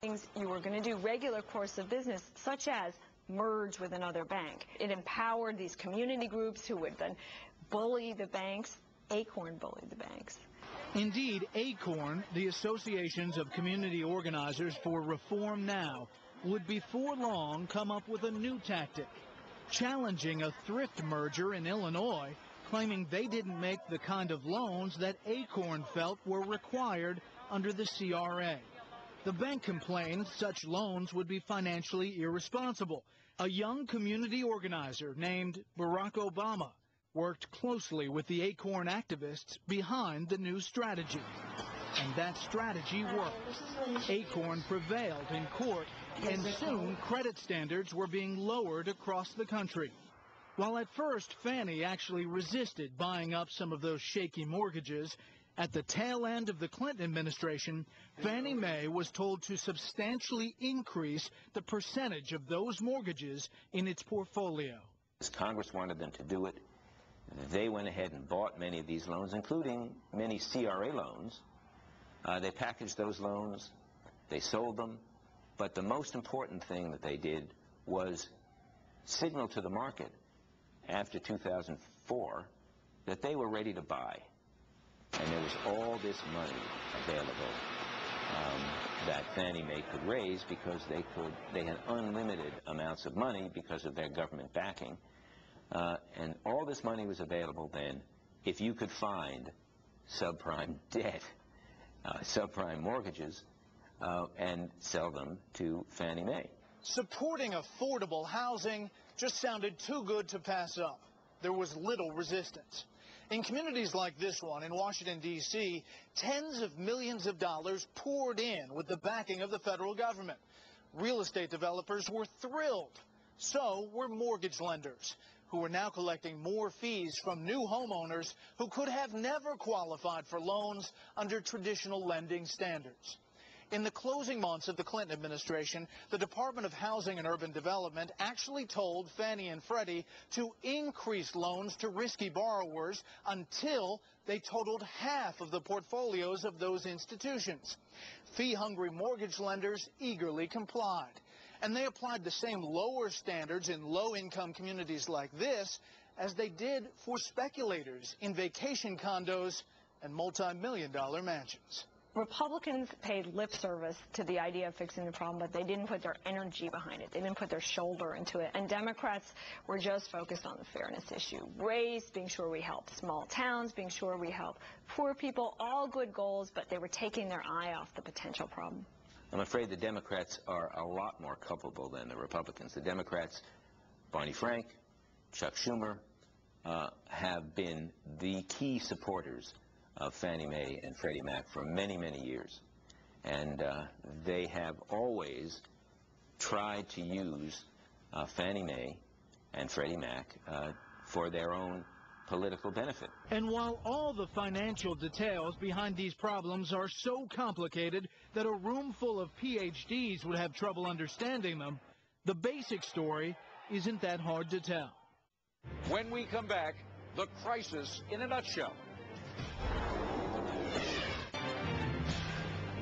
things you were going to do, regular course of business, such as merge with another bank. It empowered these community groups who would then bully the banks. Acorn bullied the banks. Indeed, Acorn, the associations of community organizers for Reform Now, would before long come up with a new tactic, challenging a thrift merger in Illinois, claiming they didn't make the kind of loans that Acorn felt were required under the CRA. The bank complained such loans would be financially irresponsible. A young community organizer named Barack Obama worked closely with the Acorn activists behind the new strategy. And that strategy worked. Acorn prevailed in court, and soon credit standards were being lowered across the country. While at first Fannie actually resisted buying up some of those shaky mortgages, at the tail end of the Clinton administration, Fannie Mae was told to substantially increase the percentage of those mortgages in its portfolio. Congress wanted them to do it. They went ahead and bought many of these loans, including many CRA loans. They packaged those loans, they sold them, but the most important thing that they did was signal to the market after 2004 that they were ready to buy. And there was all this money available that Fannie Mae could raise because they had unlimited amounts of money because of their government backing. And all this money was available then if you could find subprime debt, subprime mortgages, and sell them to Fannie Mae. Supporting affordable housing just sounded too good to pass up. There was little resistance. In communities like this one in Washington, D.C., tens of millions of dollars poured in with the backing of the federal government. Real estate developers were thrilled. So were mortgage lenders, who are now collecting more fees from new homeowners who could have never qualified for loans under traditional lending standards. In the closing months of the Clinton administration, the Department of Housing and Urban Development actually told Fannie and Freddie to increase loans to risky borrowers until they totaled half of the portfolios of those institutions. Fee-hungry mortgage lenders eagerly complied, and they applied the same lower standards in low-income communities like this as they did for speculators in vacation condos and multi-million-dollar mansions. Republicans paid lip service to the idea of fixing the problem, but they didn't put their energy behind it. They didn't put their shoulder into it. And Democrats were just focused on the fairness issue. Race, being sure we help small towns, being sure we help poor people, all good goals, but they were taking their eye off the potential problem. I'm afraid the Democrats are a lot more culpable than the Republicans. The Democrats, Barney Frank, Chuck Schumer, have been the key supporters of Fannie Mae and Freddie Mac for many, many years. And they have always tried to use Fannie Mae and Freddie Mac for their own political benefit. And while all the financial details behind these problems are so complicated that a room full of PhDs would have trouble understanding them, the basic story isn't that hard to tell. When we come back, the crisis in a nutshell.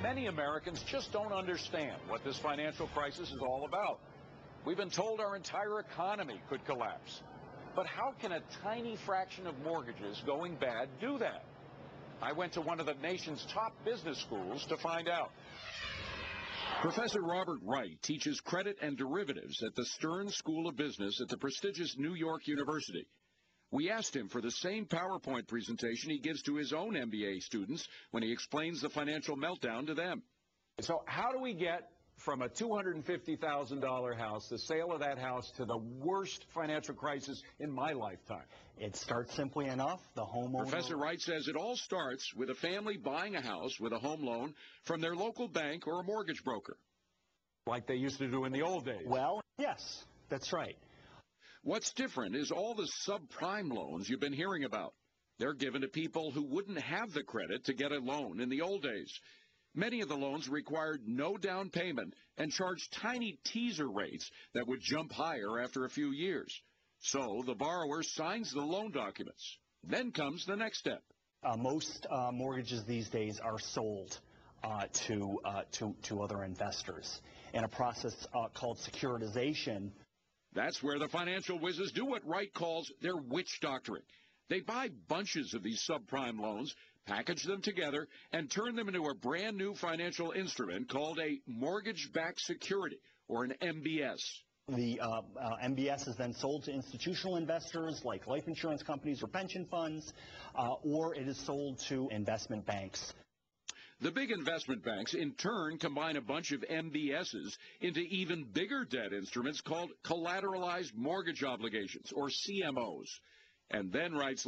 Many Americans just don't understand what this financial crisis is all about. We've been told our entire economy could collapse. But how can a tiny fraction of mortgages going bad do that? I went to one of the nation's top business schools to find out. Professor Robert Wright teaches credit and derivatives at the Stern School of Business at the prestigious New York University. We asked him for the same PowerPoint presentation he gives to his own MBA students when he explains the financial meltdown to them. So how do we get from a $250,000 house, the sale of that house, to the worst financial crisis in my lifetime? It starts simply enough. The homeowner... Professor Wright says it all starts with a family buying a house with a home loan from their local bank or a mortgage broker. Like they used to do in the old days. Well, yes, that's right. What's different is all the subprime loans you've been hearing about. They're given to people who wouldn't have the credit to get a loan in the old days. Many of the loans required no down payment and charged tiny teaser rates that would jump higher after a few years. So the borrower signs the loan documents. Then comes the next step. Most mortgages these days are sold. to other investors in a process called securitization. That's where the financial whizzes do what Wright calls their witch doctoring. They buy bunches of these subprime loans, package them together, and turn them into a brand new financial instrument called a mortgage-backed security, or an MBS. The MBS is then sold to institutional investors like life insurance companies or pension funds, or it is sold to investment banks. The big investment banks, in turn, combine a bunch of MBSs into even bigger debt instruments called collateralized mortgage obligations, or CMOs. And then Wright's